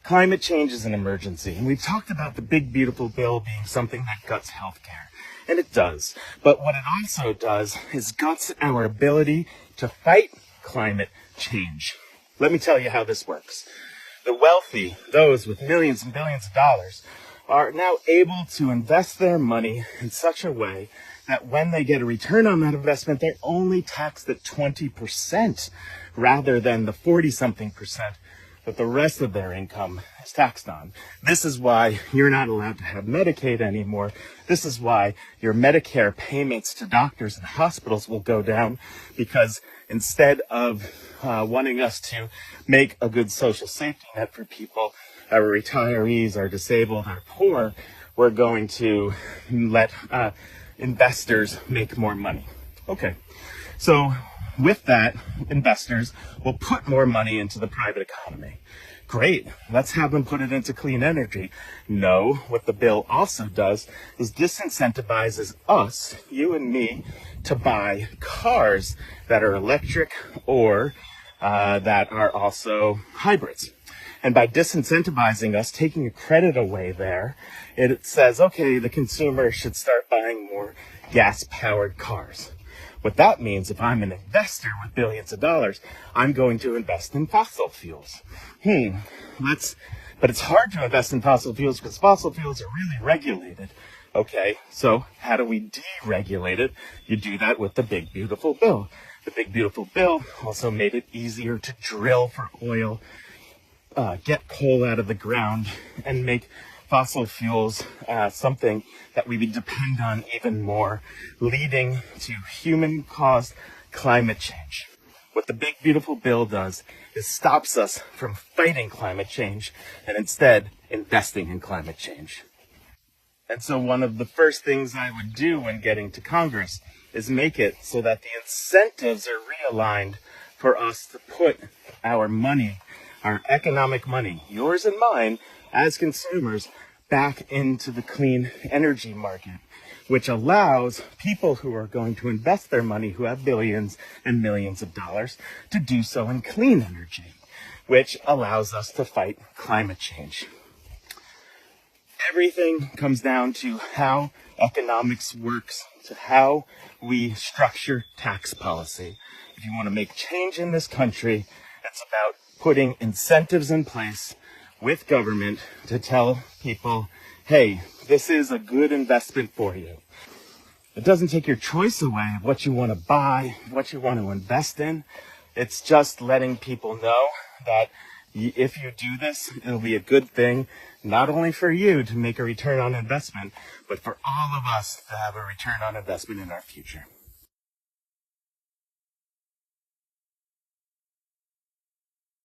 Climate change is an emergency, and we've talked about the big, beautiful bill being something that guts healthcare, and it does. But what it also does is guts our ability to fight climate change. Let me tell you how this works. The wealthy, those with millions and billions of dollars, are now able to invest their money in such a way that when they get a return on that investment, they're only taxed at 20% rather than the 40-something% that the rest of their income is taxed on. This is why you're not allowed to have Medicaid anymore. This is why your Medicare payments to doctors and hospitals will go down, because instead of wanting us to make a good social safety net for people, our retirees, our disabled, our poor, we're going to let investors make more money. Okay, so with that, investors will put more money into the private economy. Great, let's have them put it into clean energy. No, what the bill also does is disincentivizes us, you and me, to buy cars that are electric or that are also hybrids. And by disincentivizing us, taking a credit away there, it says, okay, the consumer should start buying more gas-powered cars. What that means, if I'm an investor with billions of dollars, I'm going to invest in fossil fuels. But it's hard to invest in fossil fuels because fossil fuels are really regulated. Okay, so how do we deregulate it? You do that with the Big Beautiful Bill. The Big Beautiful Bill also made it easier to drill for oil, get coal out of the ground, and make fossil fuels something that we would depend on even more, leading to human-caused climate change. What the Big Beautiful Bill does is stops us from fighting climate change and instead investing in climate change. And so one of the first things I would do when getting to Congress is make it so that the incentives are realigned for us to put our money, our economic money, yours and mine, as consumers, back into the clean energy market, which allows people who are going to invest their money, who have billions and millions of dollars, to do so in clean energy, which allows us to fight climate change. Everything comes down to how economics works, to how we structure tax policy. If you want to make change in this country, it's about putting incentives in place with government to tell people, hey, this is a good investment for you. It doesn't take your choice away of what you want to buy, what you want to invest in. It's just letting people know that if you do this, it'll be a good thing, not only for you to make a return on investment, but for all of us to have a return on investment in our future.